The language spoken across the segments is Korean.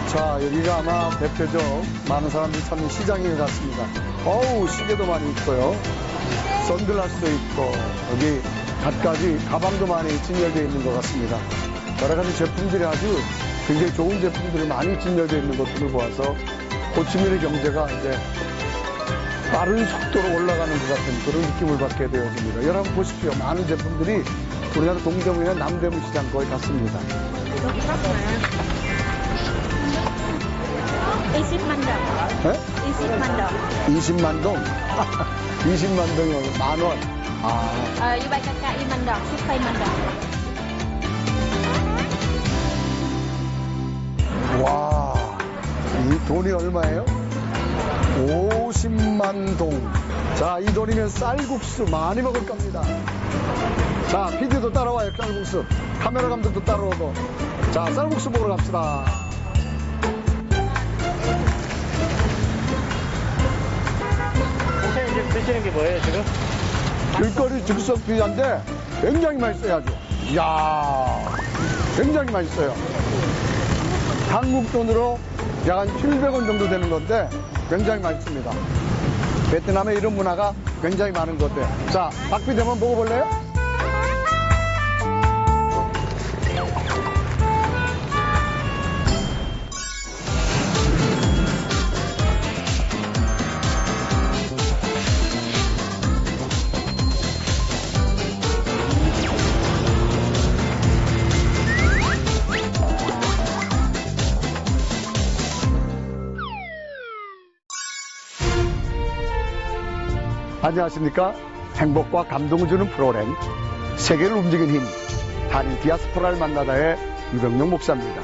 자, 여기가 아마 대표적 많은 사람들이 찾는 시장인 것 같습니다. 어우, 시계도 많이 있고요. 선글라스도 있고, 여기 갖가지 가방도 많이 진열되어 있는 것 같습니다. 여러 가지 제품들이 아주 굉장히 좋은 제품들이 많이 진열되어 있는 것들을 보아서 호치민의 경제가 이제 빠른 속도로 올라가는 것 같은 그런 느낌을 받게 되어집니다. 여러분 보십시오. 많은 제품들이 우리나라 동대문이나 남대문 시장 거의 같습니다. 20만 동. 네? 20만 동. 20만 동? 20만 동이면 만 원. 아. 이발 kakak 2만 동, 18만 동. 와, 이 돈이 얼마예요? 50만 동. 자, 이 돈이면 쌀국수 많이 먹을 겁니다. 자, PD도 따라와요, 쌀국수. 카메라 감독도 따라오고. 자, 쌀국수 먹으러 갑시다. 선생님 지금 드시는 게 뭐예요, 지금? 길거리 즉석 피자인데 굉장히 맛있어요, 아주. 이야, 굉장히 맛있어요. 한국 돈으로 약 한 700원 정도 되는 건데 굉장히 맛있습니다. 베트남의 이런 문화가 굉장히 많은 것 같아요. 자, 박 PD 한번 먹어볼래요? 안녕하십니까? 행복과 감동을 주는 프로그램 세계를 움직이는 힘 한인 디아스포라를 만나다의 유병용 목사입니다.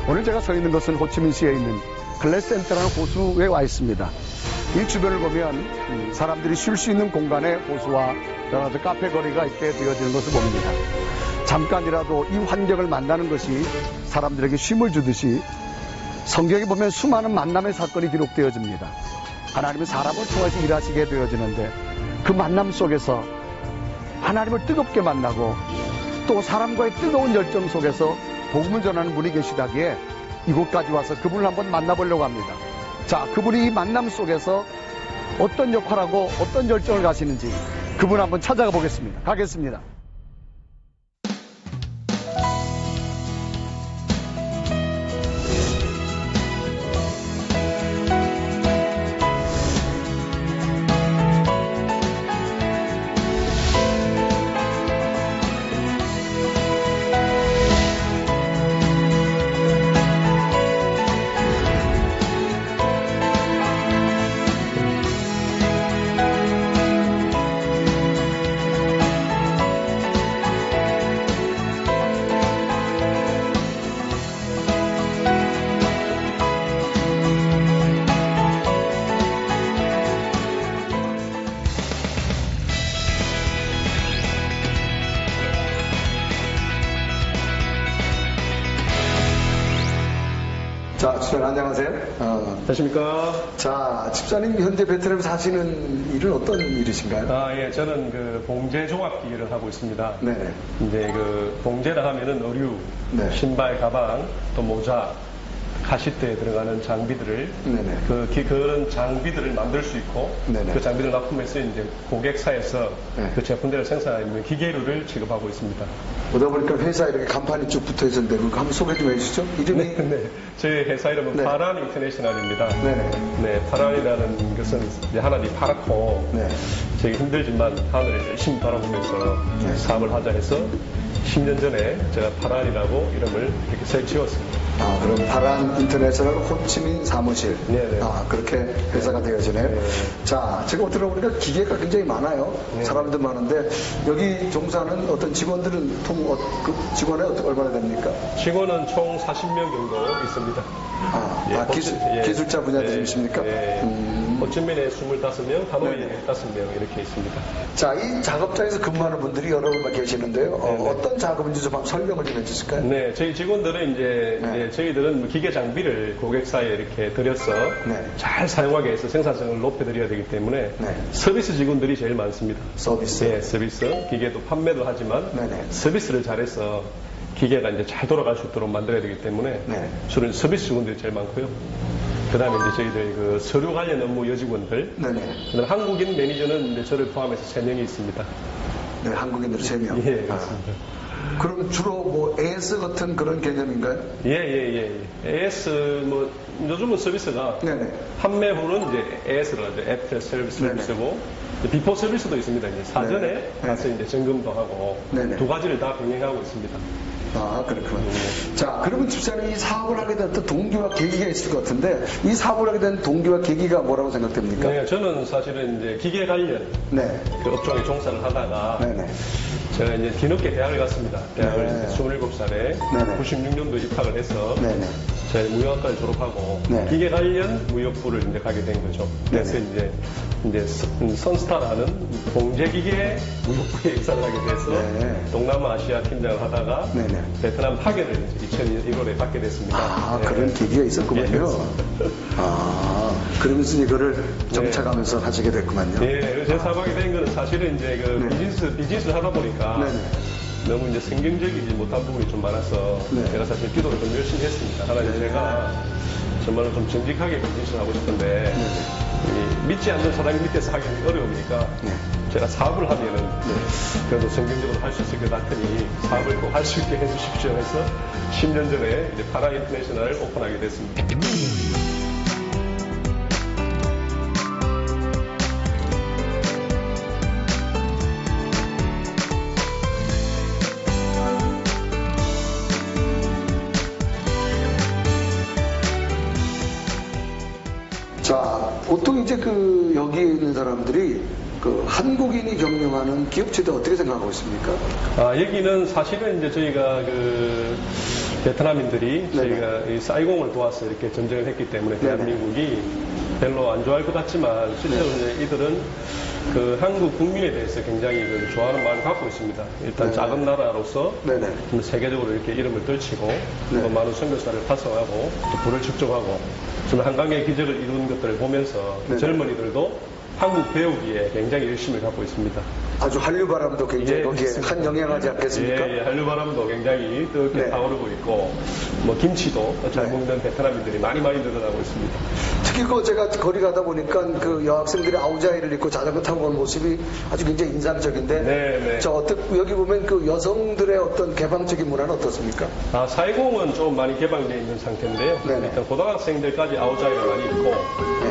오늘 제가 서 있는 것은 호치민시에 있는 클래스센터라는 호수에 와 있습니다. 이 주변을 보면 사람들이 쉴 수 있는 공간에 호수와 여러 가지 카페 거리가 있게 되어지는 것을 봅니다. 잠깐이라도 이 환경을 만나는 것이 사람들에게 쉼을 주듯이 성경에 보면 수많은 만남의 사건이 기록되어집니다. 하나님은 사람을 통해서 일하시게 되어지는데 그 만남 속에서 하나님을 뜨겁게 만나고 또 사람과의 뜨거운 열정 속에서 복음을 전하는 분이 계시다기에 이곳까지 와서 그분을 한번 만나보려고 합니다. 자, 그분이 이 만남 속에서 어떤 역할하고 어떤 열정을 가시는지 그분 한번 찾아가 보겠습니다. 가겠습니다. 자, 집사님 안녕하세요. 안녕하십니까? 자, 집사님 현재 베트남에 사시는 일은 어떤 일이신가요? 예, 저는 그 봉제 종합기계를 하고 있습니다. 네네. 이제 그 봉제라 하면은 의류, 네. 신발, 가방, 또 모자, 가시대에 들어가는 장비들을 네네. 그런 장비들을 만들 수 있고 네네. 그 장비를 납품해서 이제 고객사에서 네. 그 제품들을 생산하는 기계류를 취급하고 있습니다. 보다 보니까 회사에 이렇게 간판이 쭉 붙어 있었는데 그거 한번 소개 좀 해주시죠. 이름이 네. 저희 회사 이름은 네. 파란 인터내셔널입니다. 네네. 네, 파란이라는 것은 이제 하나님 파랗고 네. 되게 힘들지만 하늘을 열심히 바라보면서 네. 사업을 하자 해서 10년 전에 제가 파란이라고 이름을 이렇게 새 지었습니다. 아, 그럼 파란 인터내셔널 호치민 사무실. 네네. 아, 그렇게 회사가 되어지네요. 네. 자, 제가 들어보니까 기계가 굉장히 많아요. 네. 사람들 많은데 여기 종사하는 어떤 직원들은 그 직원에 얼마나 됩니까? 직원은 총 40명 정도 있습니다. 기술자 분야들이십니까? 호치민에 25명, 하노이에 15명 이렇게 있습니다. 자, 이 작업장에서 근무하는 분들이 여러 분 계시는데요. 네네. 어떤 작업인지 좀 한번 설명을 좀 해주실까요? 네, 저희 직원들은 이제 네. 저희들은 기계 장비를 고객사에 이렇게 들여서 네. 잘 사용하게 해서 생산성을 높여드려야 되기 때문에 네. 서비스 직원들이 제일 많습니다. 서비스. 네, 서비스. 기계도 판매도 하지만 네네. 서비스를 잘해서 기계가 이제 잘 돌아갈 수 있도록 만들어야 되기 때문에 네. 주로 서비스 직원들이 제일 많고요. 그 다음에 이제 저희들 그 서류 관련 업무 여직원들, 네네. 그다음에 한국인 매니저는 이제 저를 포함해서 3명이 있습니다. 네, 한국인들 3명. 예, 그렇습니다. 그럼 주로 뭐 AS 같은 그런 개념인가요? 예. AS, 뭐, 요즘은 서비스가 네네. 판매 후는 이제 AS를 하죠. 애프터 서비스 네네. 서비스고, 비포 서비스도 있습니다. 이제 사전에 네네. 가서 이제 점검도 하고, 네네. 두 가지를 다 병행하고 있습니다. 아, 그렇구나. 자, 그러면 집사님이 이 사업을 하게 된 어떤 동기와 계기가 있을 것 같은데, 이 사업을 하게 된 동기와 계기가 뭐라고 생각됩니까? 네, 저는 사실은 이제 기계 관련 네. 그 업종에 종사를 하다가, 네네. 제가 이제 뒤늦게 대학을 갔습니다. 대학을 네. 이제 27살에 네네. 96년도 입학을 해서 네네. 제가 무역학과를 졸업하고 네. 기계 관련 무역부를 이제 가게 된 거죠. 그래서 네네. 이제 선스타라는 공제기계 무역부에 입사를 하게 돼서 네. 동남아 아시아 팀장을 하다가 네네. 베트남 파견을 이제 2001월에 받게 됐습니다. 아, 네. 그런 계기가 예, 있었구만요. 그렇습니다. 아, 그러면서 이거를 정착하면서 하시게 됐구만요. 예, 제 사업하게 된 거는 사실은 이제 그 네. 비즈니스를 하다 보니까 네네. 너무 이제 성경적이지 못한 부분이 좀 많아서 네. 제가 사실 기도를 좀 열심히 했습니다. 하나님 제가 정말로 좀 정직하게 비즈니스를 하고 싶은데 이 믿지 않는 사람이 밑에서 하기 어려우니까 네. 제가 사업을 하면은 그래도 성경적으로 할 수 있을 것 같으니 사업을 꼭 할 수 있게 해주십시오 해서 10년 전에 이제 파라 인터내셔널을 오픈하게 됐습니다. 자, 보통 이제 그 여기에 있는 사람들이 그 한국인이 경영하는 기업체에 대해 어떻게 생각하고 있습니까? 아, 여기는 사실은 이제 저희가 그 베트남인들이 네네. 저희가 이 사이공을 도와서 이렇게 전쟁을 했기 때문에 네네. 대한민국이 별로 안 좋아할 것 같지만 실제로 이제 이들은 그 한국 국민에 대해서 굉장히 그 좋아하는 마음을 갖고 있습니다. 일단 네네. 작은 나라로서 네네. 좀 세계적으로 이렇게 이름을 떨치고 네. 또 많은 선교사를 파송하고 또 불을 축적하고 정말 한강의 기적을 이루는 것들을 보면서 네네. 젊은이들도 한국 배우기에 굉장히 열심을 갖고 있습니다. 아주 한류바람도 굉장히 거기에 그렇습니다. 한 영향하지 않겠습니까? 예, 한류바람도 굉장히 뜨겁게 네. 타오르고 있고, 뭐 김치도 잘 네. 먹는 베트남인들이 많이 늘어나고 있습니다. 특히 그 제가 거리 가다 보니까 그 여학생들이 아우자이를 입고 자전거 타고 오는 모습이 아주 굉장히 인상적인데, 네. 여기 보면 그 여성들의 어떤 개방적인 문화는 어떻습니까? 아, 사이공은 좀 많이 개방되어 있는 상태인데요. 네네. 일단 고등학생들까지 아우자이를 많이 입고,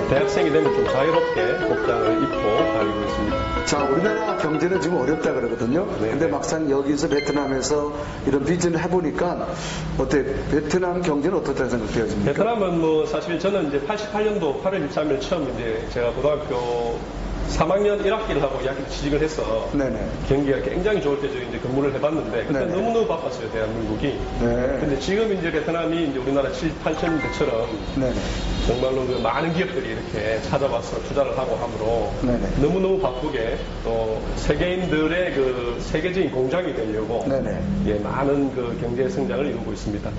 대학생이 되면 좀 자유롭게 복장을 입고 다니고 있습니다. 자, 우리나라 경제는 지금 어렵다 그러거든요. 네. 근데 막상 여기서 베트남에서 이런 비즈니스를 해보니까 어때? 베트남 경제는 어떻다고 생각되어집니까? 베트남은 뭐 사실 저는 이제 88년도 8월 13일 처음 이제 제가 고등학교 3학년 1학기를 하고 2학기 취직을 해서 네네. 경기가 굉장히 좋을 때 저희 이제 근무를 해봤는데 그때 네네. 너무너무 바빴어요 대한민국이. 네. 근데 지금 이제 베트남이 이제 우리나라 7, 8천년대처럼 네네. 정말로 그 많은 기업들이 이렇게 찾아와서 투자를 하고 함으로 네네. 너무너무 바쁘게 또 세계인들의 그 세계적인 공장이 되려고 네네. 예, 많은 그 경제 성장을 이루고 있습니다.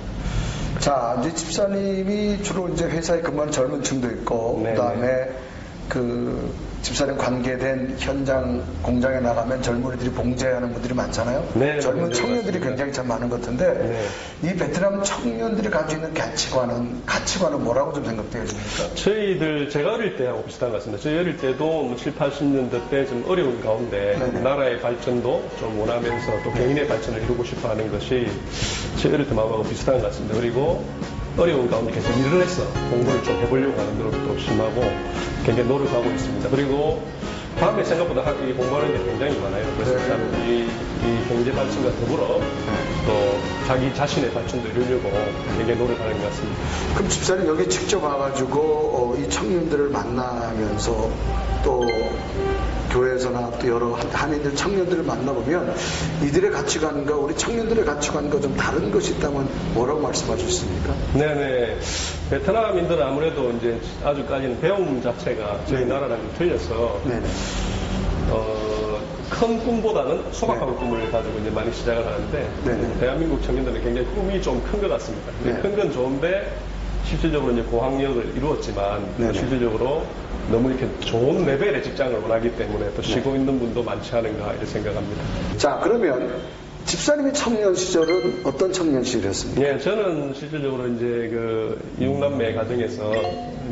자, 이제 집사님이 주로 이제 회사에 근무하는 젊은 층도 있고, 네네. 그 다음에 그 집사님 관계된 현장 공장에 나가면 젊은이들이 봉제하는 분들이 많잖아요. 네, 젊은 네, 청년들이 맞습니다. 굉장히 참 많은 것 같은데, 네. 이 베트남 청년들이 가지고 있는 가치관은 뭐라고 좀 생각되어집니까? 저희들 제가 어릴 때하고 비슷한 것 같습니다. 저희 어릴 때도 7, 80년대 때 좀 어려운 가운데 네네. 나라의 발전도 좀 원하면서 또 개인의 발전을 이루고 싶어 하는 것이 저희 어릴 때 마음하고 비슷한 것 같습니다. 그리고 어려운 가운데 계속 일을 해서 공부를 좀 해보려고 하는 노력도 심하고 굉장히 노력하고 있습니다. 그리고 다음에 생각보다 하기 공부하는 게 굉장히 많아요. 그래서 네. 참 이 경제 발전과 더불어 또 자기 자신의 발전도 이루려고 굉장히 노력하는 것 같습니다. 그럼 집사님 여기 직접 와가지고 이 청년들을 만나면서 또 교회에서나 또 여러 한인들 청년들을 만나보면 이들의 가치관과 우리 청년들의 가치관과 좀 다른 것이 있다면 뭐라고 말씀하실 수 있습니까? 네네. 베트남인들은 아무래도 이제 아직까지는 배움 자체가 저희 네네. 나라랑 좀 틀려서 네네. 큰 꿈보다는 소박한 네. 꿈을 가지고 이제 많이 시작을 하는데 네네. 대한민국 청년들은 굉장히 꿈이 좀 큰 것 같습니다. 네. 큰 건 좋은데 실질적으로 이제 고학력을 이루었지만 네네. 실질적으로 너무 이렇게 좋은 레벨의 직장을 원하기 때문에 또 네. 쉬고 있는 분도 많지 않은가 이렇게 생각합니다. 자, 그러면 집사님의 청년 시절은 어떤 청년 시절이었습니까? 예, 저는 실질적으로 이제 그 이육남매 가정에서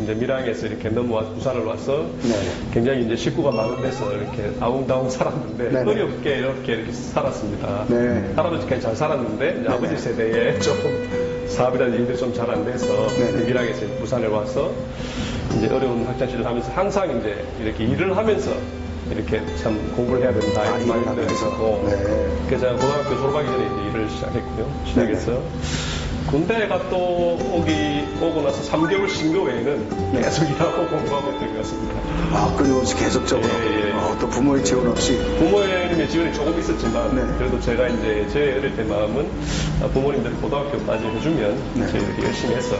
이제 밀양에서 이렇게 넘어와 부산을 와서 네. 굉장히 이제 식구가 많은 데서 이렇게 아웅다웅 살았는데 네네. 어렵게 이렇게 살았습니다. 네. 할아버지까지 잘 살았는데 이제 네네. 아버지 세대에 조금 사업이라는 일들이 좀 잘 안 돼서 네네. 밀양에서 부산에 와서 이제 어려운 학창 시절을 하면서 항상 이제 이렇게 일을 하면서 이렇게 참 공부를 해야 된다 이런 일을 마인드가 하면서. 있었고 네. 그래서 제가 고등학교 졸업하기 전에 이제 일을 시작했고요. 시작해서 군대가 또 오고 나서 3개월 쉰거 외에는 계속 일하고 공부하고 했던 것 같습니다. 아, 끊임없이 계속적으로. 예, 예. 또 부모의 지원 없이. 부모님의 지원이 조금 있었지만 네. 그래도 제가 이제 제 어릴 때 마음은 부모님들이 고등학교까지 해주면 네. 이제 이렇게 열심히 해서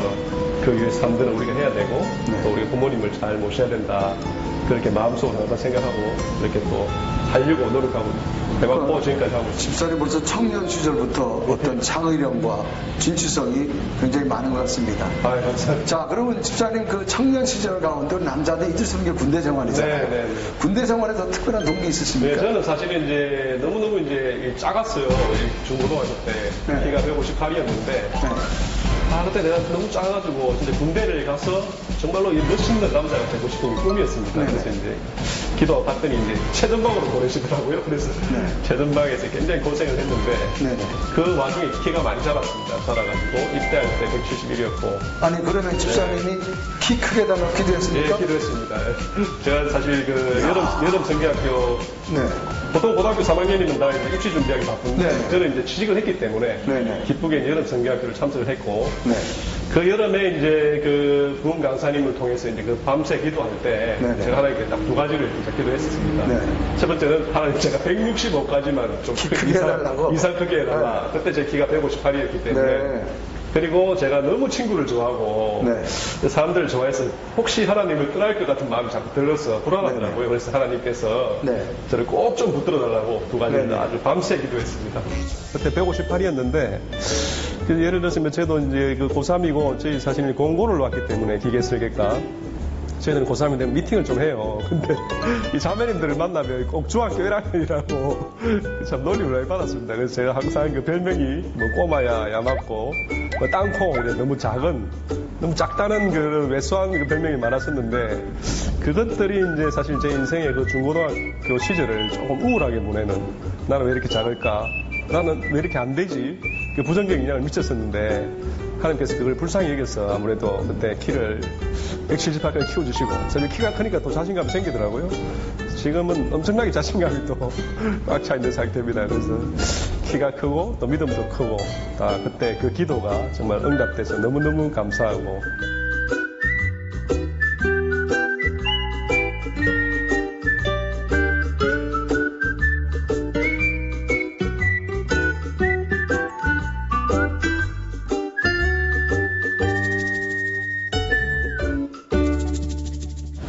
그 위해 삶들은 우리가 해야 되고 네. 또 우리 부모님을 잘 모셔야 된다 그렇게 마음속으로 항상 생각하고 이렇게 또 하려고 노력하고 해왔고 지금까지 하고 있습니다. 집사님 벌써 청년 시절부터 어떤 창의력과 진취성이 굉장히 많은 것 같습니다. 아, 감사합니다. 자, 그러면 집사님 그 청년 시절 가운데 남자들 잊을 수 없는 게 군대 생활이잖아요. 네, 네, 네. 군대 생활에서 특별한 동기 네, 있으십니까? 저는 사실은 이제 너무너무 이제 작았어요. 중고등학교 때 네. 키가 158이었는데 아, 그때 내가 너무 작아가지고 진짜 군대를 가서 정말로 이 멋있는 남자가 되고 싶은 게 꿈이었습니다. 네. 그래서 이제 기도 받더니 이제 최전방으로 보내시더라고요. 그래서 네. 최전방에서 굉장히 고생을 했는데 네네. 그 와중에 키가 많이 자랐습니다. 자라가지고 입대할 때 171이었고 아니, 그러면 집사님이 키 크게 달라고 예, 기도했습니까? 기도했습니다. 제가 사실 그 여름 성경학교 네. 보통 고등학교 3학년이면 다 이제 입시 준비하기 바쁜데 네. 저는 이제 취직을 했기 때문에 네네. 기쁘게 여름 성경학교를 참석을 했고 네. 그 여름에 이제 그 부흥 강사님을 통해서 이제 그 밤새 기도할 때 네네. 제가 하나님께 딱 두 가지를 진짜 기도했었습니다. 네. 첫 번째는 하나님 제가 165까지만 좀 키 크게 해달라고? 이상 크게 해달라. 그때 제 키가 158이었기 때문에 네. 그리고 제가 너무 친구를 좋아하고 네. 사람들을 좋아해서 혹시 하나님을 떠날 것 같은 마음이 자꾸 들어서 불안하더라고요. 네네. 그래서 하나님께서 네. 저를 꼭 좀 붙들어 달라고 두 가지를 네네. 아주 밤새 기도했습니다. 그때 158이었는데 예를 들었으면 저도 이제 그 고3이고 저희 사실 공고를 왔기 때문에 기계 설계과 저희들은 고3이 되면 미팅을 좀 해요. 근데 이 자매님들을 만나면 꼭 중학교 1학년이라고 참 놀림을 많이 받았습니다. 그래서 제가 항상 그 별명이 뭐 꼬마야, 야맞고, 뭐 땅콩, 이래 너무 너무 작다는 그 왜소한 그 별명이 많았었는데 그것들이 이제 사실 제 인생의 그 중고등학교 시절을 조금 우울하게 보내는 나는 왜 이렇게 작을까? 나는 왜 이렇게 안 되지? 그 부정적인 영향을 미쳤었는데 하나님께서 그걸 불쌍히 여겨서 아무래도 그때 키를 178까지 키워주시고 저는 키가 크니까 또 자신감이 생기더라고요. 지금은 엄청나게 자신감이 또 꽉 차 있는 상태입니다. 그래서 키가 크고 또 믿음도 크고 다 그때 그 기도가 정말 응답돼서 너무너무 감사하고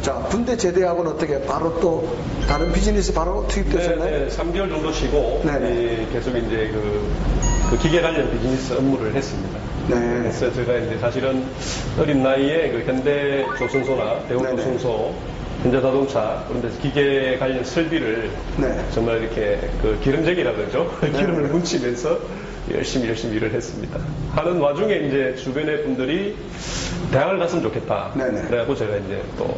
자, 군대 제대하고는 어떻게 바로 또 다른 비즈니스 바로 투입되셨나요? 네, 3개월 정도 쉬고 네네. 계속 이제 그 기계 관련 비즈니스 업무를 했습니다. 네. 그래서 제가 이제 사실은 어린 나이에 그 현대 조선소나 대우 네네. 조선소, 현대자동차 그런 데서 기계 관련 설비를 네. 정말 이렇게 그 기름쟁이라 그러죠. 기름을 뭉치면서 열심히 일을 했습니다. 하는 와중에 이제 주변의 분들이 대학을 갔으면 좋겠다. 네네. 그래갖고 제가 이제 또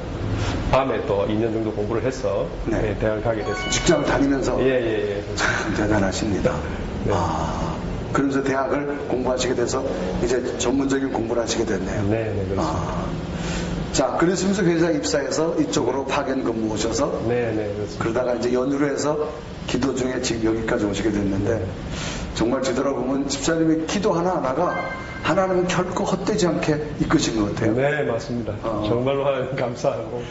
밤에 또 2년 정도 공부를 해서 네. 네, 대학을 가게 됐습니다. 직장을 다니면서 예. 참 대단하십니다. 네. 아, 그러면서 대학을 공부하시게 돼서 이제 전문적인 공부를 하시게 됐네요. 네, 그렇습니다. 아, 자, 그러시면서 회사 입사해서 이쪽으로 파견 근무 오셔서 네, 그렇습니다. 그러다가 이제 연휴로 해서 기도 중에 지금 여기까지 오시게 됐는데 정말 뒤돌아보면 집사님의 기도 하나하나가 하나님은 결코 헛되지 않게 이끄신 것 같아요. 네, 맞습니다. 정말로 하나님 감사하고.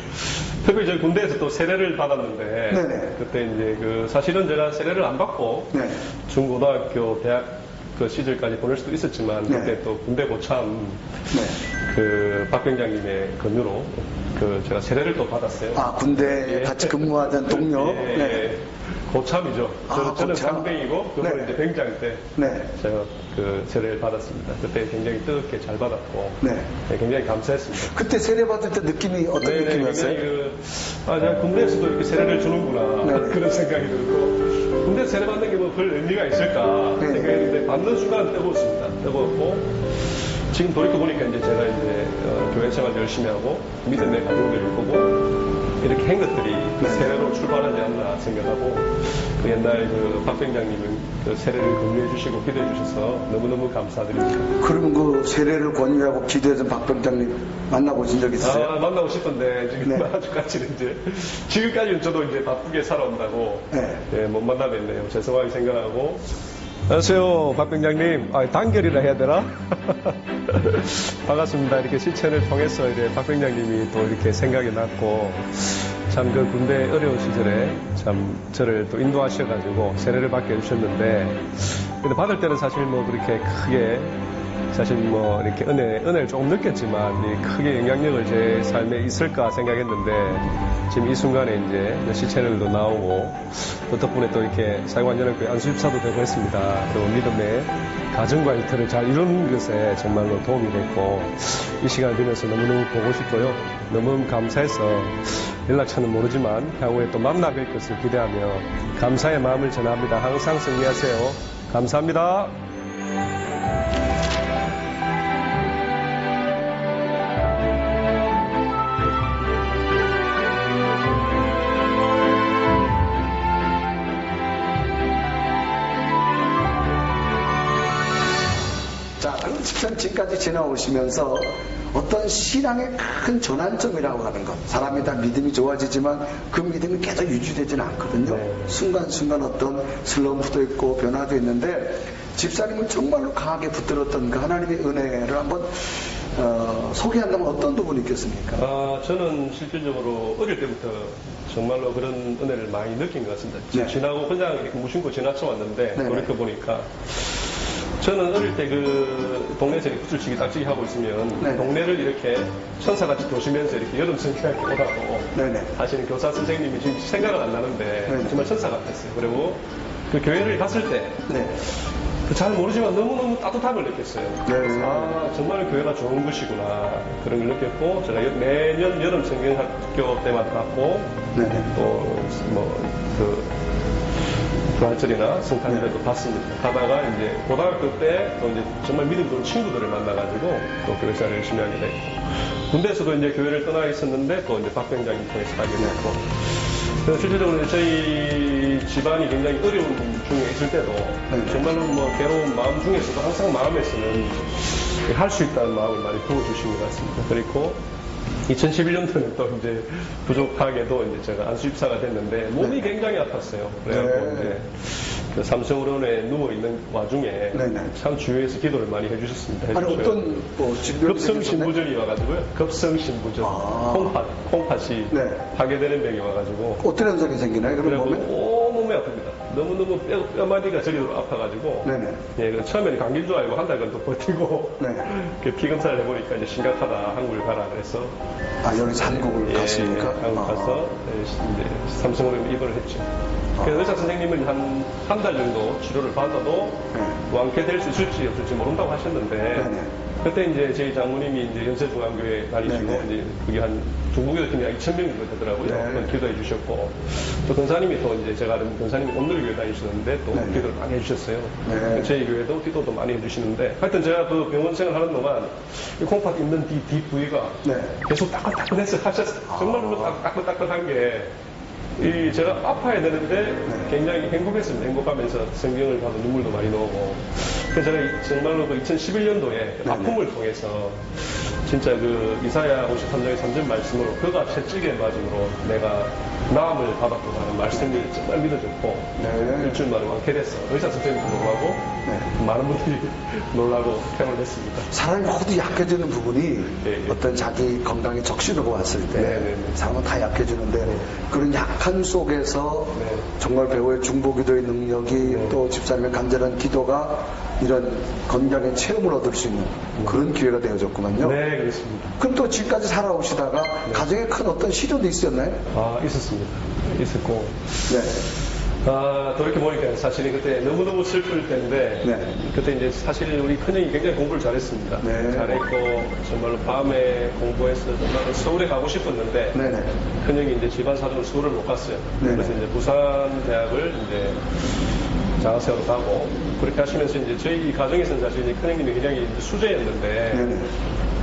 특별히 저희 군대에서 또 세례를 받았는데, 네네. 그때 이제 그 사실은 제가 세례를 안 받고, 네. 중고등학교, 대학 그 시절까지 보낼 수도 있었지만, 네. 그때 또 군대 고참, 네. 그 박 병장님의 권유로 그 제가 세례를 또 받았어요. 아, 군대에 예. 같이 근무하던 동료. 예, 네. 고참이죠. 아, 저는 고참. 상병이고, 그분은 네. 이제 병장 때 네. 제가 그 세례를 받았습니다. 그때 굉장히 뜨겁게 잘 받았고, 네. 굉장히 감사했습니다. 그때 세례 받을 때 느낌이 어떤 굉장히 느낌이었어요? 제가 군대에서도 이렇게 세례를 주는구나 네네. 그런 생각이 들고 군대 세례 받는 게 뭐 별 의미가 있을까 네. 생각했는데 받는 순간 뜨거웠습니다. 뜨거웠고 지금 돌이켜보니까 이제 제가 이제 교회 생활 열심히 하고 믿음의 가족들을 보고 이렇게 한 것들이 그 세례로 출발하지 않나 생각하고 그 옛날 그 박병장님은 그 세례를 권유해 주시고 기도해 주셔서 너무너무 감사드립니다. 그러면 그 세례를 권유하고 기도해준 박병장님 만나보신 적 있으세요? 만나고 싶은데 지금 네. 아직까지는 이제 지금까지는 저도 이제 바쁘게 살아온다고 네. 예, 못 만나뵙네요. 죄송하게 생각하고. 안녕하세요, 박병장님. 단결이라 해야 되나? 반갑습니다. 이렇게 실천을 통해서 이제 박병장님이 또 이렇게 생각이 났고, 참 그 군대 어려운 시절에 참 저를 또 인도하셔가지고 세례를 받게 해주셨는데, 근데 받을 때는 사실 뭐 그렇게 크게, 사실 뭐 이렇게 은혜를 조금 느꼈지만, 이 크게 영향력을 제 삶에 있을까 생각했는데, 지금 이 순간에 이제 몇시 채널도 나오고, 또 덕분에 또 이렇게 사용한연합교회 안수집사도 되고 했습니다. 그리고 믿음의 가정과 일터를 잘 이루는 것에 정말로 도움이 됐고, 이 시간을 빌면서 너무너무 보고 싶고요. 너무 감사해서 연락처는 모르지만 향후에 또 만나 뵐 것을 기대하며 감사의 마음을 전합니다. 항상 승리하세요. 감사합니다. 자, 그럼 지금까지 지나오시면서 어떤 신앙의 큰 전환점이라고 하는 것. 사람이 다 믿음이 좋아지지만 그 믿음이 계속 유지되지는 않거든요. 네. 순간순간 어떤 슬럼프도 있고 변화도 있는데 집사님은 정말로 강하게 붙들었던 그 하나님의 은혜를 한번 소개한다면 어떤 부분이 있겠습니까? 저는 실질적으로 어릴 때부터 정말로 그런 은혜를 많이 느낀 것 같습니다. 네. 지나고 그냥 이렇게 무심코 지나쳐 왔는데 네. 돌이켜보니까 저는 어릴 때 그 동네에서 이렇게 구슬치기 딱지기 하고 있으면 네. 동네를 이렇게 천사같이 도시면서 이렇게 여름 성경학교 오라고 네네. 하시는 교사 선생님이 지금 생각은 안 나는데 네. 정말 천사 같았어요. 그리고 그 교회를 갔을 때 네. 잘 모르지만 너무너무 따뜻함을 느꼈어요. 네. 정말 교회가 좋은 곳이구나. 그런 걸 느꼈고, 제가 매년 여름 성경학교 때마다 갔고, 네네. 부활절이나 성탄절에도 봤습니다. 가다가 이제 고등학교 때 또 이제 정말 믿음 좋은 친구들을 만나가지고 또 교회 생활을 열심히 하게 됐고, 군대에서도 이제 교회를 떠나 있었는데 또 이제 박병장님 통해서 가게 됐고, 그래서 실질적으로 저희 집안이 굉장히 어려운 중에 있을 때도 정말로 뭐 괴로운 마음 중에서도 항상 마음에서는 할 수 있다는 마음을 많이 부어주신 것 같습니다. 그리고 2011년도는 또 이제 부족하게도 이제 제가 안수집사가 됐는데 몸이 굉장히 아팠어요. 그래갖고 이제 그 삼성의료원에 누워있는 와중에 참 주위에서 기도를 많이 해주셨습니다. 아니, 어떤 질병이 급성신부전이 와가지고요. 급성신부전. 콩팥이 파괴되는 병이 와가지고. 어떤 현상이 생기나요? 그럼 몸에? 온몸이 아픕니다. 너무너무 뼈마디가 저리로 아파가지고. 예, 그 처음에는 감기인 줄 알고 한 달간 또 버티고. 그 피검사를 해보니까 이제 심각하다. 한국을 가라. 그래서. 여기서 한국을 갔습니까? 한국 가서 이제 삼성의료원 입원을 했죠. 그래서 의사 선생님은 한 달 정도 치료를 받아도 완쾌될 수 있을지 없을지 모른다고 하셨는데 그때 이제 저희 장모님이 이제 연세중앙교회 다니시고 이제 그게 한 중국에서 팀이 한 2,000명 정도 되더라고요. 그건 기도해 주셨고 또 권사님이 또 이제 제가 아는 권사님이 온누리교회 다니시는데 또 기도를 많이 해주셨어요. 저희 교회도 기도도 많이 해주시는데 하여튼 제가 그 병원 생활하는 동안 이 콩팥 있는 부위가 계속 따끈따끈해서 하셨어요. 정말로 따끈따끈한 게 제가 아파야 되는데 굉장히 행복했습니다. 행복하면서 성경을 봐도 눈물도 많이 나오고. 그래서 제가 정말로 그 2011년도에 아픔을 통해서 진짜 그 이사야 53장의 3절 말씀으로 그가 채찍에 맞음으로 내가 나음을 받았고 하는 말씀이 정말 믿어졌고 일주일 만에 완쾌됐어. 의사 선생님도 놀라고 많은 분들이 놀라고 평을 했습니다. 사람이 모두 약해지는 부분이 어떤 자기 건강에 적신호가 왔을 때 사람은 다 약해지는데 그런 약한 속에서 정말 배우의 중보기도의 능력이 또 집사님의 간절한 기도가 이런 건강의 체험을 얻을 수 있는 그런 기회가 되어졌구만요. 네, 그렇습니다. 그럼 또 지금까지 살아오시다가 가정에 큰 어떤 시련도 있었나요? 있었습니다. 있었고. 돌이켜보니까 사실은 그때 너무너무 슬플 때인데, 네. 그때 이제 사실 우리 큰형이 굉장히 공부를 잘했습니다. 네. 잘했고, 정말로 밤에 공부해서 정말로 서울에 가고 싶었는데, 네네. 큰형이 이제 집안 사정으로 서울을 못 갔어요. 네네. 그래서 이제 부산대학을 이제 장학생으로 가고, 그렇게 하시면서 이제 저희 가정에서는 사실 이제 큰형님이 굉장히 이제 수제였는데, 네네.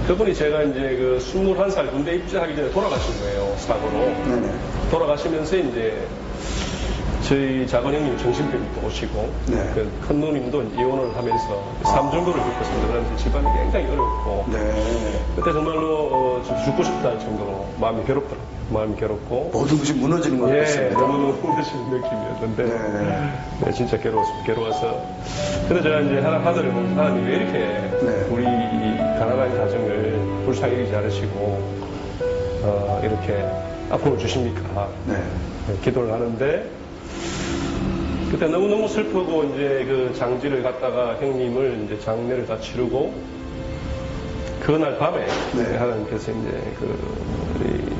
그분이 제가 이제 그 21살 군대 입대하기 전에 돌아가신 거예요, 사고로. 네네. 돌아가시면서 이제 저희 작은 형님 정신병이 또 오시고, 네. 그 큰 누님도 이혼을 하면서 삼중도를 겪었습니다. 그러면서 집안이 굉장히 어렵고, 네. 그때 정말로 죽고 싶다 할 정도로 마음이 괴롭더라고요. 마음이 괴롭고. 모든 것이 무너지는 것 예, 같습니다. 너무너무 힘드신 느낌이었는데, 네. 네, 진짜 괴로웠습니다. 괴로워서. 근데 제가 이제 하나님은 하나님 왜 이렇게 네. 우리 이 가난한 가정을 불쌍히 여기지 않으시고, 이렇게 아픔을 주십니까? 네. 네, 기도를 하는데, 그때 너무너무 슬프고, 이제 그 장지를 갔다가 형님을 이제 장례를 다 치르고, 그날 밤에 네. 하나님께서 이제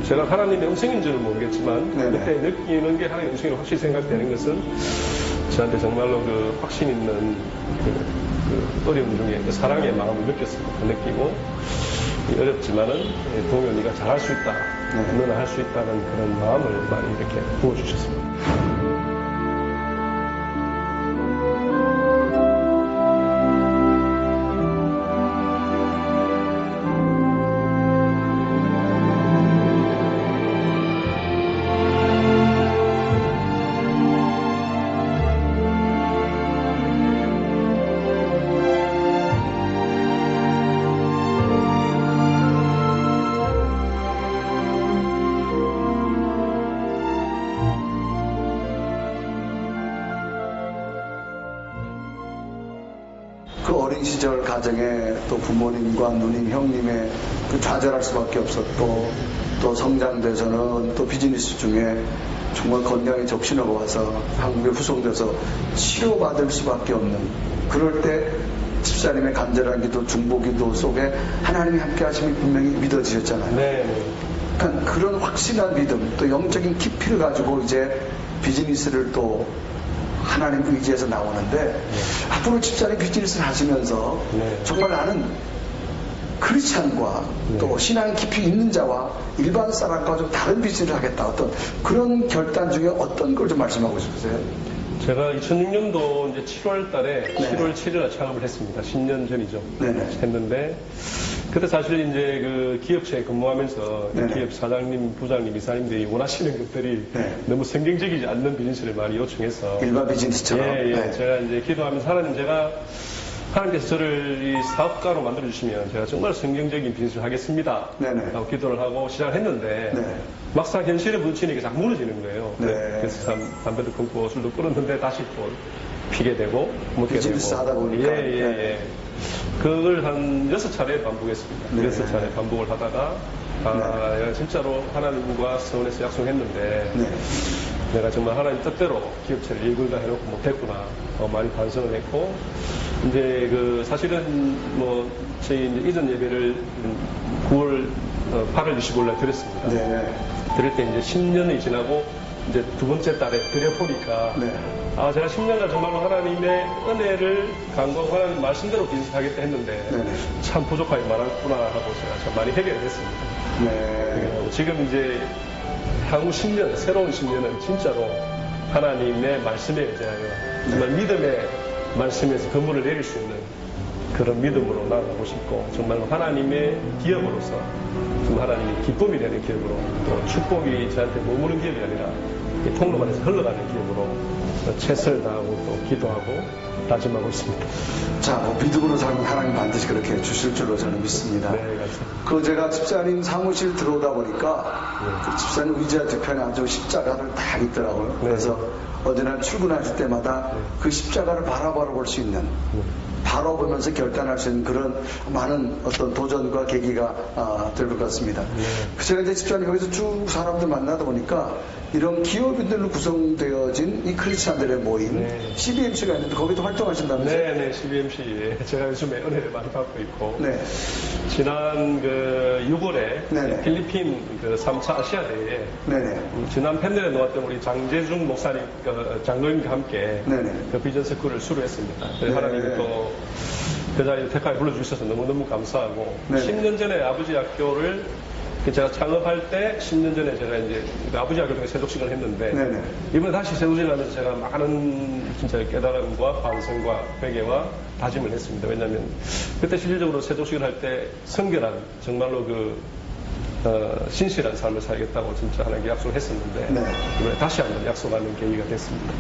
제가 하나님의 음성인 줄은 모르겠지만, 네네. 그때 느끼는 게 하나님의 음성이라고 확실히 생각되는 것은 저한테 정말로 그 확신 있는 그 어려움 중에 그 사랑의 마음을 느꼈습니다. 느끼고, 어렵지만은 동요 네가 잘할 수 있다. 네. 너는 할 수 있다는 그런 마음을 많이 이렇게 부어주셨습니다. 그 어린 시절 가정에 또 부모님과 누님, 형님의 그 좌절할 수밖에 없었고, 또 성장돼서는 또 비즈니스 중에 정말 건강에 적신호가 와서 한국에 후송돼서 치료받을 수밖에 없는, 그럴 때 집사님의 간절한 기도, 중보기도 속에 하나님이 함께 하심이 분명히 믿어지셨잖아요. 네. 그러니까 그런 확실한 믿음, 또 영적인 깊이를 가지고 이제 비즈니스를 또 하나님 의지에서 나오는데, 앞으로 집사님 비즈니스를 하시면서 정말 나는 크리스찬과 또 신앙 깊이 있는 자와 일반 사람과 좀 다른 비즈니스를 하겠다, 어떤 그런 결단 중에 어떤 걸 좀 말씀하고 싶으세요? 제가 2006년도 이제 7월 달에, 네네. 7월 7일에 창업을 했습니다. 10년 전이죠. 네네. 했는데, 그때 사실 이제 그 기업체에 근무하면서 네네. 기업 사장님, 부장님, 이사님들이 원하시는 것들이 네. 너무 성경적이지 않는 비즈니스를 많이 요청해서. 일반 비즈니스처럼. 예, 예. 네. 제가 이제 기도하면서 하나님께서 저를 이 사업가로 만들어주시면 제가 정말 성경적인 비즈니스를 하겠습니다. 네네. 라고 기도를 하고 시작을 했는데, 네. 막상 현실에 부딪히니까 자꾸 무너지는 거예요. 네. 그래서 담배도 끊고 술도 끊었는데 다시 또 피게 되고 먹게 비즈니스 되고. 하다 보니까. 예. 그걸 한 6차례 반복했습니다. 네. 6차례 반복을 하다가 내가 진짜로 하나님과 서원에서 약속했는데 네. 내가 정말 하나님 뜻대로 기업체를 이끌다 해놓고 못했구나. 많이 반성을 했고, 이제 사실은 저희 이제 이전 예배를 9월 8월 25일날 드렸습니다. 네. 드릴 때 이제 10년이 지나고 이제 두 번째 달에 드려보니까, 네. 제가 10년간 정말로 하나님의 은혜를 간구하고 하나님 말씀대로 비즈니스하겠다 했는데, 네네. 참 부족함이 많았구나 하고 제가 참 많이 회개를 했습니다. 네. 지금 이제 향후 10년, 새로운 10년은 진짜로 하나님의 말씀에 의지하여 정말 믿음의 말씀에서 건물을 내릴 수 있는 그런 믿음으로 나아가고 싶고, 정말 하나님의 기업으로서 정말 하나님의 기쁨이 되는 기업으로, 또 축복이 저한테 머무는 기업이 아니라 통로가 돼서 흘러가는 기업으로 최선을 다하고 또 기도하고 다짐하고 있습니다. 자, 믿음으로 살면 하나님 반드시 그렇게 주실 줄로 저는 믿습니다. 네, 감사합니다. 그 제가 집사님 사무실 들어오다 보니까 그 집사님 의자 뒤편에 아주 십자가를 다 있더라고요. 그래서 어느 날 출근하실 때마다 그 십자가를 바라보러 볼 수 있는, 바라보면서 결단할 수 있는 그런 많은 어떤 도전과 계기가 될 것 같습니다. 제가 이제 집사님 여기서 쭉 사람들 만나다 보니까 이런 기업인들로 구성되어진 이 크리스찬들의 모임 네. CBMC가 있는데 거기도 활동하신다면서요? 네, CBMC에 제가 요즘에 은혜를 많이 받고 있고 네. 지난 그 6월에 네네. 필리핀 그 3차 아시아 대회에 네네. 지난 팬들에 놓았던 우리 장재중 목사님, 장로님과 함께 네네. 그 비전 스쿨을 수료했습니다. 네. 그래서 하나님이 또 그 자리에 택하게 불러주셔서 너무너무 감사하고 네네. 10년 전에 아버지 학교를 제가 창업할 때 10년 전에 제가 이제 그 아버지 학교 중에 세독식을 했는데 네네. 이번에 다시 세우질 하면서 제가 많은 진짜 깨달음과 반성과 회개와 다짐을 했습니다. 왜냐하면 그때 실질적으로 세독식을 할 때 성결한 정말로 신실한 삶을 살겠다고 진짜 하나님께 약속을 했었는데 네. 이번에 다시 한번 약속하는 계기가 됐습니다.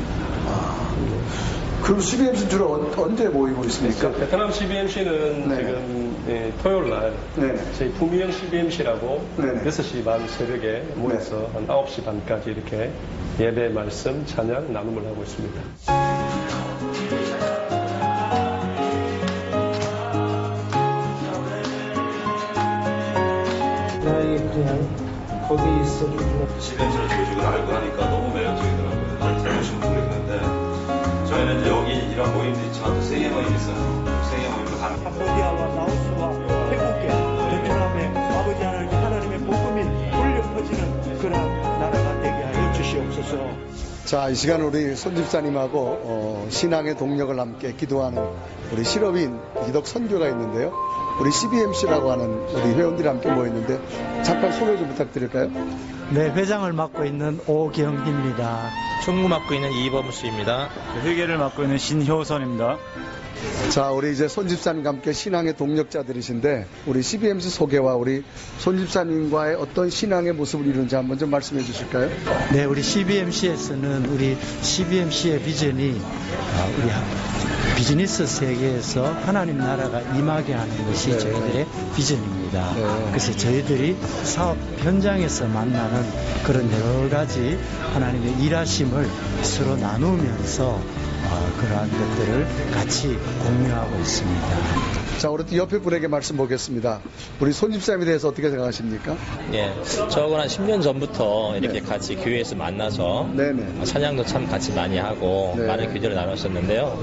그럼 CBMC 주로 언제 모이고 있습니까? 베트남 CBMC는 네. 지금 토요일 날 네. 저희 구미영 CBMC라고 네네. 6시 반 새벽에 모여서 한 9시 반까지 이렇게 예배 말씀 찬양 나눔을 하고 있습니다. 나에게 그냥 거기 있어주고 CBMC를 조직을 알고 하니까 너무 매력적이더라고요. 잘 오신 분들이 있는데 저희는 이제 여기 이런 모임도 있지만 또 세계 모임이 있어요. 세계 모임도 가는 캄보디아와 라오스와 태국에 베트남에 아버지 하나님의 복음이 울려 퍼지는 그런 나라가 되게 하여 주시옵소서. 자, 이 시간 우리 손집사님하고 신앙의 동력을 함께 기도하는 우리 실업인 기독 선교가 있는데요. 우리 CBMC라고 하는 우리 회원들이 함께 모였는데 잠깐 소개 좀 부탁드릴까요? 네, 회장을 맡고 있는 오경희입니다. 총무 맡고 있는 이범수입니다. 회계를 맡고 있는 신효선입니다. 자, 우리 이제 손집사님과 함께 신앙의 동력자들이신데 우리 CBMC 소개와 우리 손집사님과의 어떤 신앙의 모습을 이루는지 한번 좀 말씀해 주실까요? 네, 우리 CBMC에서는 우리 CBMC의 비전이 우리 비즈니스 세계에서 하나님 나라가 임하게 하는 것이 네. 저희들의 비전입니다. 네. 그래서 저희들이 사업 현장에서 만나는 그런 여러 가지 하나님의 일하심을 서로 나누면서 그러한 것들을 같이 공유하고 있습니다. 자, 우리 또 옆에 분에게 말씀 보겠습니다. 우리 손집사님에 대해서 어떻게 생각하십니까? 예, 저하고 한 10년 전부터 이렇게 네. 같이 교회에서 만나서 네네. 찬양도 참 같이 많이 하고 네. 많은 교제를 나눴었는데요.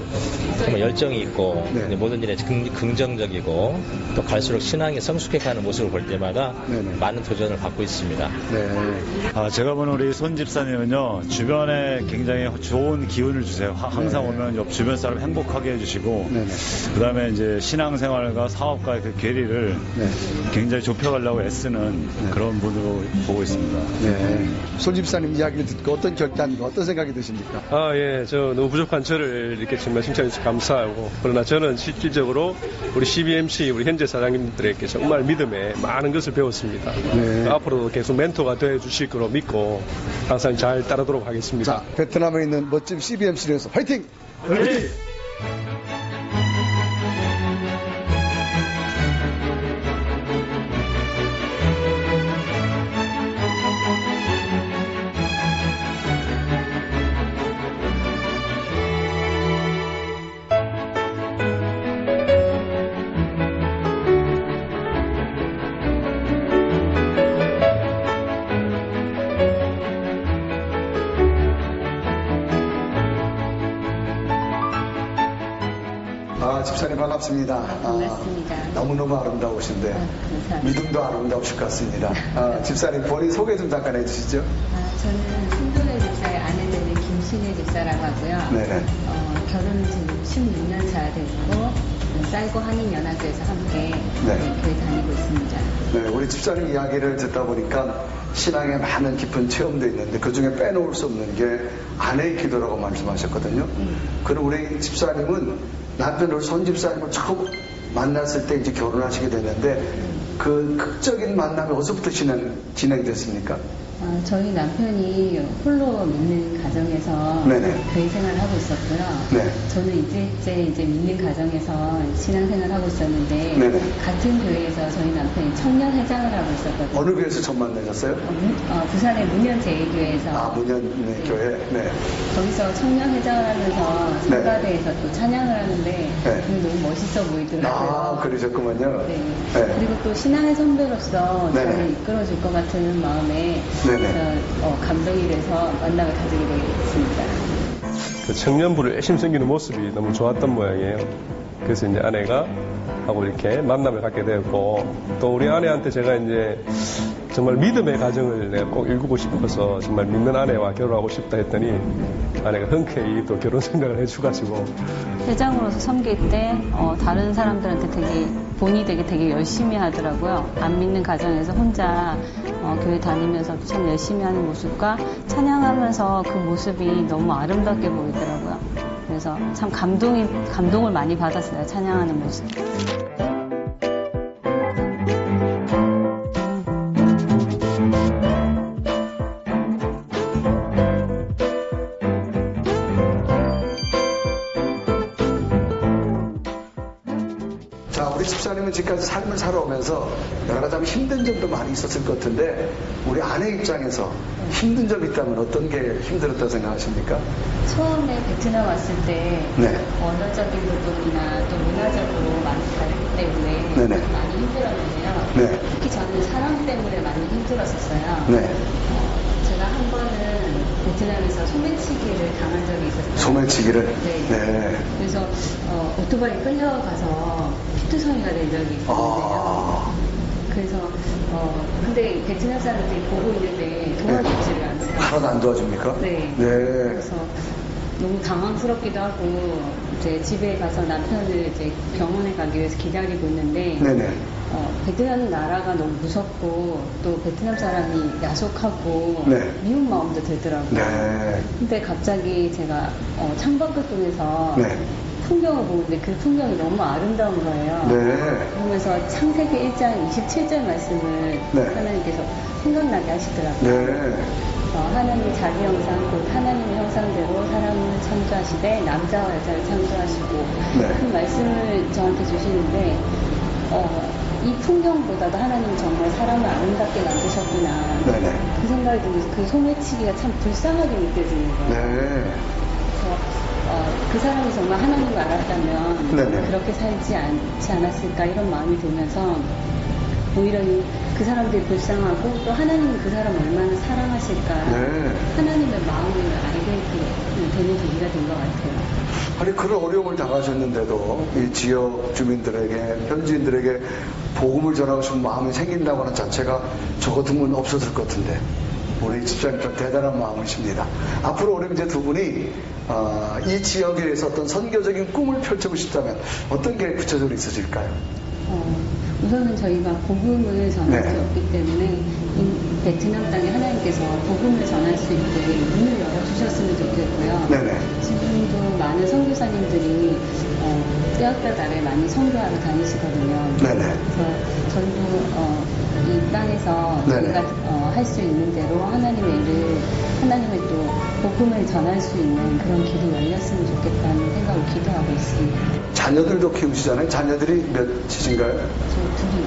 정말 열정이 있고 네. 모든 일에 긍정적이고 또 갈수록 신앙이 성숙해가는 모습을 볼 때마다 네네. 많은 도전을 받고 있습니다. 네. 제가 보는 우리 손 집사님은요, 주변에 굉장히 좋은 기운을 주세요. 항상 네. 오면 옆 주변 사람 행복하게 해주시고, 네네. 그 다음에 이제 신앙생활과 사업과의 그 괴리를 네. 굉장히 좁혀가려고 애쓰는 그런 분으로 보고 있습니다. 네. 손집사님 이야기를 듣고 어떤 결단과 어떤 생각이 드십니까? 예, 저 너무 부족한 저를 이렇게 정말 칭찬해주셔서 감사하고 그러나 저는 실질적으로 우리 CBMC 우리 현재 사장님들에게 정말 믿음에 많은 것을 배웠습니다. 네. 앞으로도 계속 멘토가 되어 주실 거로 믿고 항상 잘 따르도록 하겠습니다. 자, 베트남에 있는 멋진 CBMC에서 화이팅! 화이팅! 집사님 반갑습니다. 반갑습니다. 너무너무 아름다우신데 감사합니다. 믿음도 아름다우실 것 같습니다. 집사님 본인 소개 좀 잠깐 해주시죠. 저는 신도래 집사의 아내 되는 김신혜 집사라고 하고요. 네네. 결혼 지금 16년 차 됐고 쌀고 한인연합교에서 함께 교회 다니고 있습니다. 네, 우리 집사님 이야기를 듣다 보니까 신앙에 많은 깊은 체험도 있는데 그 중에 빼놓을 수 없는 게 아내의 기도라고 말씀하셨거든요. 그럼 우리 집사님은 남편을 손 집사님을 처음 만났을 때 이제 결혼하시게 됐는데 그 극적인 만남이 어디서부터 진행됐습니까? 저희 남편이 홀로 믿는 가정에서 네네. 교회 생활을 하고 있었고요. 네. 저는 이제 믿는 가정에서 신앙생활을 하고 있었는데 네네. 같은 교회에서 저희 남편이 청년회장을 하고 있었거든요. 어느 교회에서 처음 만나셨어요? 부산의 문현제일교회에서 문현 교회. 네. 거기서 청년회장을 하면서 성가대에서 또 찬양을 하는데 그게 너무 멋있어 보이더라고요. 그러셨구만요. 네. 네. 그리고 또 신앙의 선배로서 네네. 저를 이끌어줄 것 같은 마음에 네네. 감동이 돼서 만남을 가지게 되겠습니다. 그 청년부를 열심히 섬기는 모습이 너무 좋았던 모양이에요. 그래서 이제 아내가 하고 이렇게 만남을 갖게 되었고, 또 우리 아내한테 제가 이제 정말 믿음의 가정을 내가 꼭 일구고 싶어서 정말 믿는 아내와 결혼하고 싶다 했더니 아내가 흔쾌히 또 결혼 생각을 해주가지고. 회장으로서 섬길 때 다른 사람들한테 본이 되게 열심히 하더라고요. 안 믿는 가정에서 혼자 교회 다니면서 참 열심히 하는 모습과 찬양하면서 그 모습이 너무 아름답게 보이더라고요. 그래서 참 감동을 많이 받았어요. 찬양하는 모습. 자, 우리 집사님은 지금까지 삶을 살아오면서 여러 가지 힘든 점도 많이 있었을 것 같은데 우리 아내 입장에서 힘든 점이 있다면 어떤 게 힘들었다고 생각하십니까? 처음에 베트남 왔을 때 네. 언어적인 부분이나 또 문화적으로 많이 다르기 때문에 네네. 많이 힘들었는데요. 네. 특히 저는 사랑 때문에 많이 힘들었었어요. 네. 제가 한 번은 베트남에서 소매치기를 당한 적이 있었어요. 소매치기를? 네. 네. 그래서 오토바이 끌려가서 피투성이가 된 적이 있었는데요. 그래서 근데 베트남 사람들이 보고 있는데 도와주지를 않아요. 하나도 안 도와줍니까? 네. 네. 그래서 너무 당황스럽기도 하고 이제 집에 가서 남편을 이제 병원에 가기 위해서 기다리고 있는데 네네. 베트남 나라가 너무 무섭고 또 베트남 사람이 야속하고 네. 미운 마음도 들더라고요. 네. 근데 갑자기 제가 창밖을 통해서 네. 풍경을 보는데 그 풍경이 너무 아름다운 거예요. 네. 그러면서 창세기 1장 27절 말씀을 네. 하나님께서 생각나게 하시더라고요. 네. 하나님 자기 형상 곧 하나님의 형상대로 사람을 창조하시되 남자와 여자를 창조하시고 네. 그 말씀을 저한테 주시는데 이 풍경보다도 하나님 정말 사람을 아름답게 만드셨구나. 네네. 그 생각이 들면서 그 소매치기가 참 불쌍하게 느껴지는 거예요. 네. 그래서 그 사람이 정말 하나님을 알았다면 네네. 그렇게 살지 않지 않았을까 이런 마음이 들면서 오히려 그 사람들이 불쌍하고 또 하나님이 그 사람을 얼마나 사랑하실까 네. 하나님의 마음을 알게 되는 계기가 된 것 같아요. 아니 그런 어려움을 당하셨는데도 이 지역 주민들에게 현지인들에게 복음을 전하고 싶은 마음이 생긴다고 하는 자체가 저 같으면 없었을 것 같은데 우리 집사님 좀 대단한 마음이십니다. 앞으로 우리 이제 두 분이 이 지역에 대해서 어떤 선교적인 꿈을 펼치고 싶다면 어떤 게 구체적으로 있으실까요? 우선은 저희가 복음을 전할 네. 수 없기 때문에 이 베트남 땅에 하나님께서 복음을 전할 수 있게 문을 열어주셨으면 좋겠고요. 네네. 지금도 많은 선교사님들이 때였다 달에 많이 선교하러 다니시거든요. 네네. 그래서 저희도 이 땅에서 네네. 저희가 할 수 있는 대로 하나님의 일을 하나님의 또 복음을 전할 수 있는 그런 길이 열렸으면 좋겠다는 생각을 기도하고 있습니다. 자녀들도 키우시잖아요. 자녀들이 몇이신가요? 저 둘이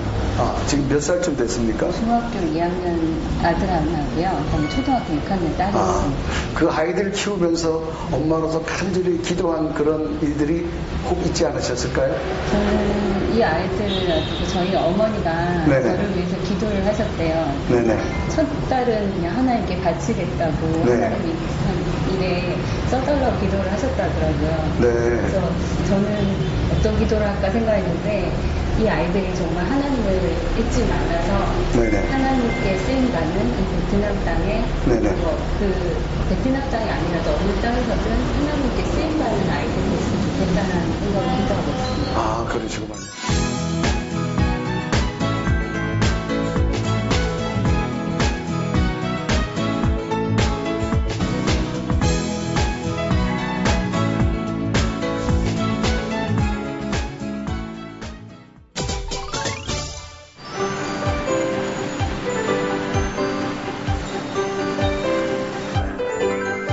지금 몇 살쯤 됐습니까? 중학교 2학년 아들 하나고요. 그다음에 초등학교 6학년 딸이 있습니다. 그 아이들을 키우면서 엄마로서 간절히 기도한 그런 일들이 혹 있지 않으셨을까요? 저는 이 아이들을 저희 어머니가 네네. 저를 위해서 기도를 하셨대요. 네네. 첫 딸은 그냥 하나님께 바치겠다고 네. 하나님 일에 써달라고 기도를 하셨다더라고요. 네. 그래서 저는 어떤 기도를 할까 생각했는데 이 아이들이 정말 하나님을 잊지 말아서 네네. 하나님께 쓰임받는 이 베트남 땅에 네네. 그 베트남 땅이 아니라도 어느 땅에서든 하나님께 쓰임받는 아이들이 있으면 좋겠다는 생각을 기도하고 있습니다. 그러시구만.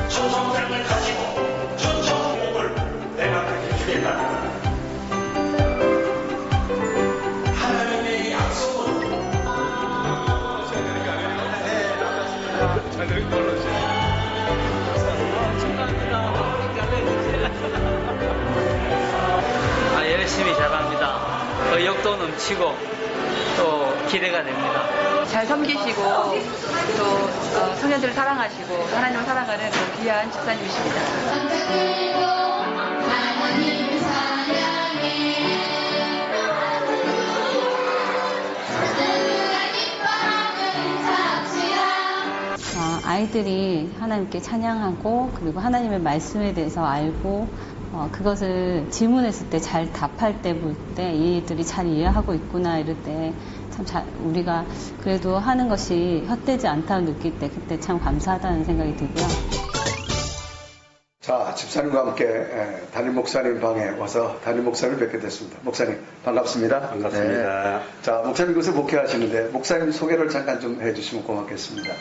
천성장을 가지고 천성복을 내가 주겠다. 하나님의 약속은 열심히 잘합니다. 의욕도 넘치고 또 기대가 됩니다. 잘 섬기시고 또 청년들을 사랑하시고 하나님을 사랑하는 그런 귀한 집사님이십니다. 아이들이 하나님께 찬양하고 그리고 하나님의 말씀에 대해서 알고 그것을 질문했을 때 잘 답할 때 볼 때 얘들이 잘 이해하고 있구나 이럴 때 참 우리가 그래도 하는 것이 헛되지 않다고 느낄 때 그때 참 감사하다는 생각이 들고요. 자, 집사님과 함께 담임 목사님 방에 와서 담임 목사님을 뵙게 됐습니다. 목사님 반갑습니다. 반갑습니다. 네. 자, 목사님 이곳에 목회하시는데 목사님 소개를 잠깐 좀 해주시면 고맙겠습니다.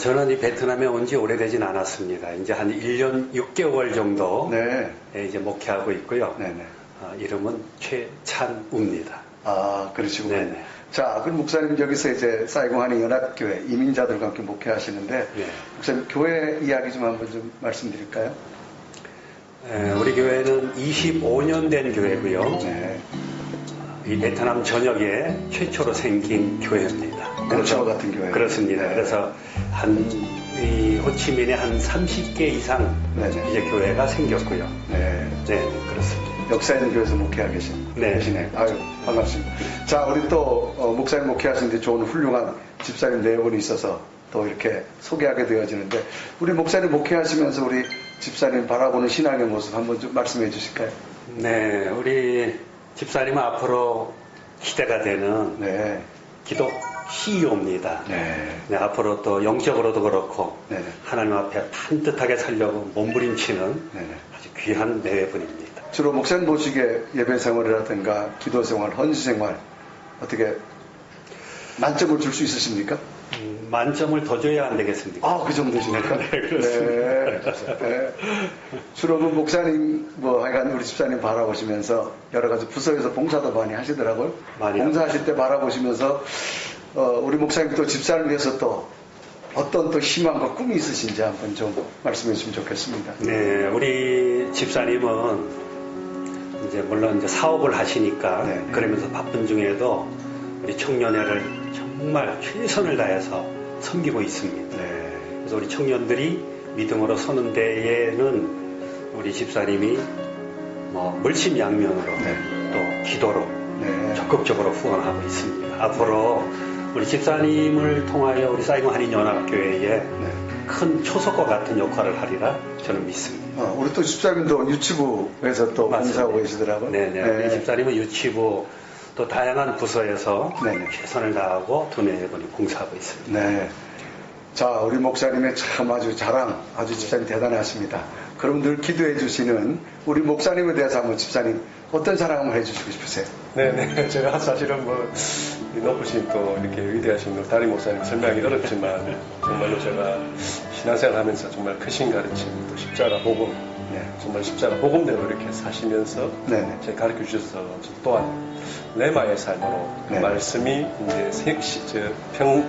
저는 이 베트남에 온 지 오래되진 않았습니다. 이제 한 1년 6개월 정도 네. 이제 목회하고 있고요. 네네. 이름은 최찬우입니다. 아, 그러시군요. 네네. 자, 그럼 목사님 여기서 이제 사이공 한인 연합교회 이민자들과 함께 목회하시는데 네. 목사님 교회 이야기 좀 한번 좀 말씀드릴까요? 우리 교회는 25년 된 교회고요. 네. 이 베트남 전역에 최초로 생긴 교회입니다. 공처 같은 교회. 그렇습니다. 네. 그래서 이 호치민에 한 30개 이상 네네. 이제 교회가 생겼고요. 네. 네, 그렇습니다. 역사 있는 교회에서 목회하고 계시네. 아유, 반갑습니다. 자, 우리 또 목사님 목회하시는데 좋은 훌륭한 집사님 네 분이 있어서 또 이렇게 소개하게 되어지는데 우리 목사님 목회하시면서 우리 집사님 바라보는 신앙의 모습 한번 좀 말씀해 주실까요? 네, 우리 집사님은 앞으로 기대가 되는 네. 기독 CEO입니다. 네. 네, 앞으로 또 영적으로도 그렇고 네. 하나님 앞에 반듯하게 살려고 몸부림치는 네. 아주 귀한 내분입니다. 주로 목사님 보시기에 예배 생활이라든가 기도 생활, 헌신 생활 어떻게 만점을 줄 수 있으십니까? 만점을 더 줘야 안 되겠습니까? 아, 그 정도십니까? 네, 그렇습니다. 네. 주로 그 목사님, 하여간 우리 집사님 바라보시면서 여러 가지 부서에서 봉사도 많이 하시더라고요. 봉사하실 때 바라보시면서 우리 목사님 또 집사를 위해서 또 어떤 또 희망과 꿈이 있으신지 한번 좀 말씀해 주시면 좋겠습니다. 네, 우리 집사님은 물론 이제 사업을 하시니까 네. 그러면서 바쁜 중에도 우리 청년회를 정말 최선을 다해서 섬기고 있습니다. 네. 그래서 우리 청년들이 믿음으로 서는 데에는 우리 집사님이 물심양면으로 네. 또 기도로 네. 적극적으로 후원하고 있습니다. 앞으로 우리 집사님을 통하여 우리 사이공 한인연합교회에 큰 초석과 같은 역할을 하리라 저는 믿습니다. 우리 또 집사님도 유치부에서 또 봉사하고 계시더라고요. 네네. 네. 우리 집사님은 유치부 또 다양한 부서에서 네네. 최선을 다하고 두 네 분이 봉사하고 있습니다. 네. 자, 우리 목사님의 참 아주 자랑, 아주 집사님 대단하십니다. 그럼 늘 기도해 주시는 우리 목사님에 대해서 한번 집사님 어떤 자랑을 해주시고 싶으세요? 네네. 제가 사실은 높으신 또 이렇게 위대하신 담임 목사님 설명하기 어렵지만 정말로 제가 신앙생활 하면서 정말 크신 가르침, 또 십자가 복음, 정말 십자가 복음대로 이렇게 사시면서 제가 가르쳐 주셔서 또한 레마의 삶으로 그 말씀이 이제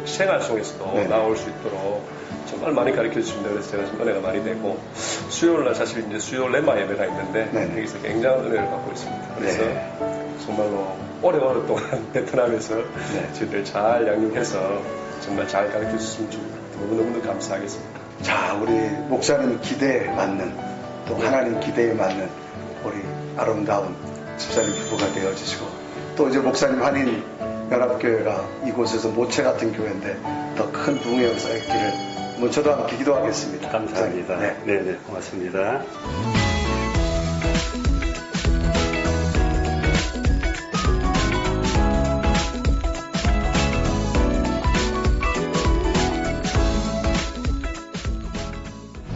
생활 속에서도 나올 수 있도록 정말 많이 가르쳐 주십니다. 그래서 제가 좀 은혜가 많이 되고 수요일날 사실 이제 수요 레마 예배가 있는데 여기서 굉장한 은혜를 받고 있습니다. 그래서 정말로 오랫동안 베트남에서 저희들 잘 양육해서 정말 잘 가르쳐 주셨으면 너무너무 감사하겠습니다. 자, 우리 목사님 기대에 맞는 또 하나님 기대에 맞는 우리 아름다운 집사님 부부가 되어주시고 또 이제 목사님 한인 연합교회가 이곳에서 모체 같은 교회인데 더 큰 부흥의 역사가 있기를 저도 함께 기도하겠습니다. 감사합니다. 네, 고맙습니다.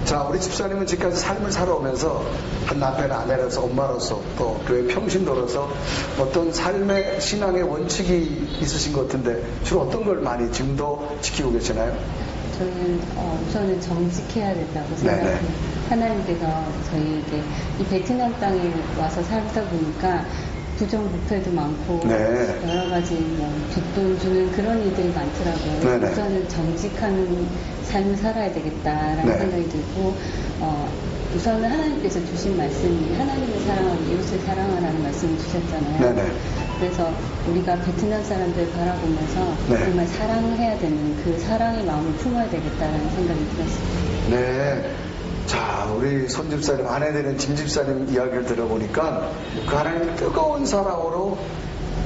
자, 우리 집사님은 지금까지 삶을 살아오면서 한 남편 아내로서 엄마로서 또 교회 평신도로서 어떤 삶의 신앙의 원칙이 있으신 것 같은데 주로 어떤 걸 많이 지금도 지키고 계시나요? 저는 우선은 정직해야 된다고 생각해요. 하나님께서 저희에게 이 베트남 땅에 와서 살다 보니까 부정부패도 많고 여러 가지 뒷돈 주는 그런 일들이 많더라고요. 우선은 정직한 삶을 살아야 되겠다라는 생각이 들고 우선은 하나님께서 주신 말씀이 하나님을 사랑하고 이웃을 사랑하라는 말씀을 주셨잖아요. 그래서 우리가 베트남 사람들 바라보면서 네. 정말 사랑해야 되는 그 사랑의 마음을 품어야 되겠다는 생각이 들었습니다. 네. 자, 우리 손 집사님, 아내 되는 김 집사님 이야기를 들어보니까 그 하나님의 뜨거운 사랑으로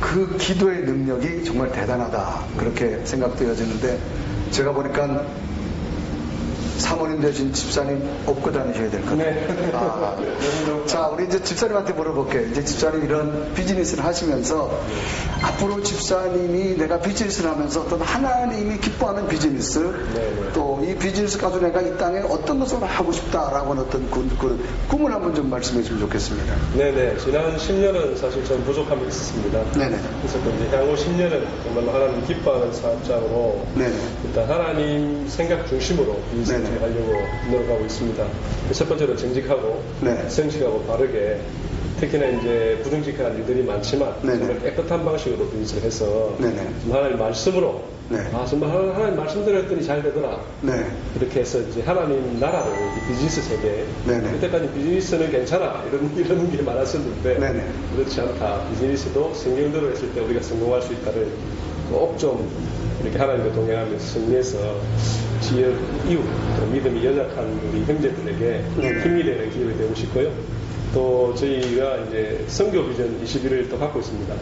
그 기도의 능력이 정말 대단하다. 그렇게 생각되어지는데 제가 보니까 사모님 되신 집사님 업고 다니셔야 될 것 같아요. 네. 아, 자, 우리 이제 집사님한테 물어볼게요. 이제 집사님 이런 비즈니스를 하시면서 앞으로 집사님이 내가 비즈니스를 하면서 어떤 하나님이 기뻐하는 비즈니스 또 이 비즈니스 가지고 내가 이 땅에 어떤 것을 하고 싶다라고 하는 어떤 그 꿈을 한번 좀 말씀해 주면 좋겠습니다. 네네. 지난 10년은 사실 좀 부족함이 있었습니다. 네네. 그래서 이제 향후 10년은 정말로 하나님 기뻐하는 사업장으로 네네. 일단 하나님 생각 중심으로 비즈니스를 하려고 노력하고 있습니다. 첫 번째로 정직하고 네. 성실하고 바르게 특히나 이제 부정직한 일들이 많지만 정말 깨끗한 방식으로 비즈니스를 해서 하나님 말씀으로 정말 하나님 말씀대로 했더니 잘 되더라. 그렇게 해서 이제 하나님 나라를 비즈니스 세계 그때까지 비즈니스는 괜찮아 이런 게 많았었는데 그렇지 않다. 비즈니스도 성경대로 했을 때 우리가 성공할 수 있다를 꼭 좀 이렇게 하나님과 동행하면서 승리해서 지역 이웃 또 믿음이 연약한 우리 형제들에게 힘이 되는 기업이 되고 싶고요. 또 저희가 이제 선교 비전 21을 또 갖고 있습니다.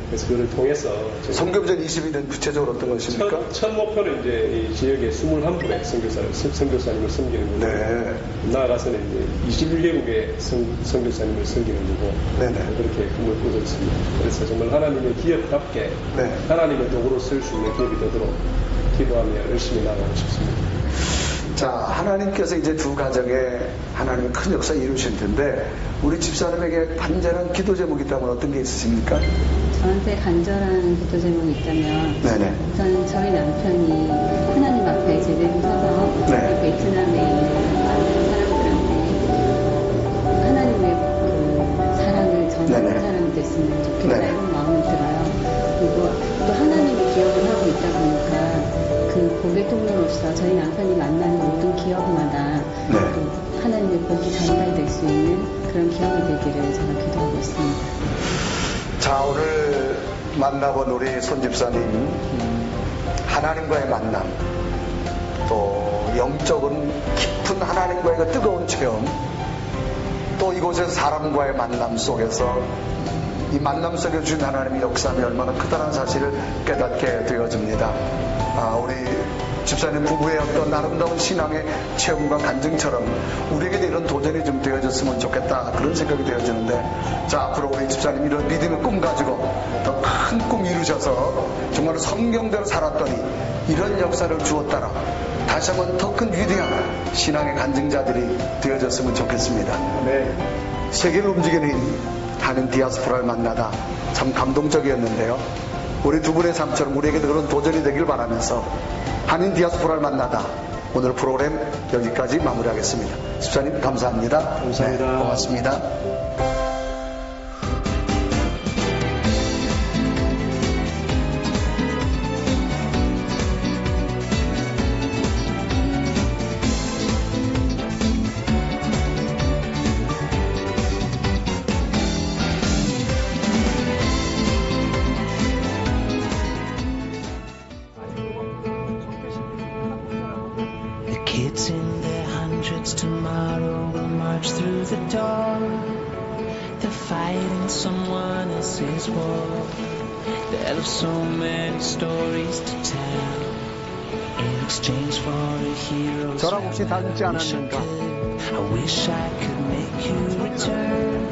그래서 그를 통해서 선교 비전 21은 구체적으로 어떤 것입니까? 첫 목표는 이제 이 지역의 21분의 선교사님을 섬기는 거고 나아가서는 이제 21개국의 선교사님을 섬기는 거고 그렇게 꿈을 꾸고 있습니다. 그래서 정말 하나님의 기업답게 하나님의 도구로 쓸 수 있는 기업이 되도록 기도하며 열심히 나아가고 싶습니다. 자, 하나님께서 이제 두 가정에 하나님의 큰 역사 이루실 텐데 우리 집사람에게 간절한 기도 제목이 있다면 어떤 게 있으십니까? 저한테 간절한 기도 제목이 있다면 우선 저희 남편이 하나님 앞에 제대로 서서 베트남에 있는 많은 사람들한테 하나님의 그 사랑을 전하는 사람이 됐으면 좋겠다 이런 마음이 들어요. 그리고 또 하나님의 기억을 하고 있다 보니까 그 고객 통로로서 저희 남편이 만나는 모든 기업마다 또 하나님의 복이 전달될 수 있는 그런 기업이 되기를 제가 기도하고 있습니다. 자, 오늘 만나본 우리 손 집사님 하나님과의 만남 또 영적인 깊은 하나님과의 그 뜨거운 체험 또 이곳에서 사람과의 만남 속에서 이 만남 속에 주신 하나님의 역사함이 얼마나 크다는 사실을 깨닫게 되어집니다. 우리 집사님 부부의 어떤 아름다운 신앙의 체험과 간증처럼 우리에게도 이런 도전이 좀 되어졌으면 좋겠다 그런 생각이 되어지는데 자, 앞으로 우리 집사님 이런 믿음의 꿈 가지고 더 큰 꿈 이루셔서 정말 성경대로 살았더니 이런 역사를 주었다라 다시 한번 더 큰 위대한 신앙의 간증자들이 되어졌으면 좋겠습니다. 세계를 움직이는 하는 디아스포라를 만나다 참 감동적이었는데요. 우리 두 분의 삶처럼 우리에게도 그런 도전이 되길 바라면서 한인 디아스포라를 만나다 오늘 프로그램 여기까지 마무리하겠습니다. 집사님 감사합니다. 감사합니다. 고맙습니다. Kids in their hundreds tomorrow will march through the door. They're fighting someone else's war. They'll have so many stories to tell. In exchange for a hero. 저랑 혹시 닮지 않았는가? I wish I could make you return.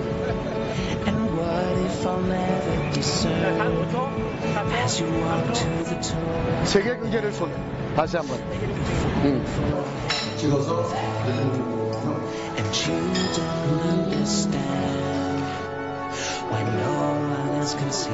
And what if I'll never discern as you walk to the door. 세계 경제를 손 다시 한번. 찍어서. And you don't understand why no one else can see.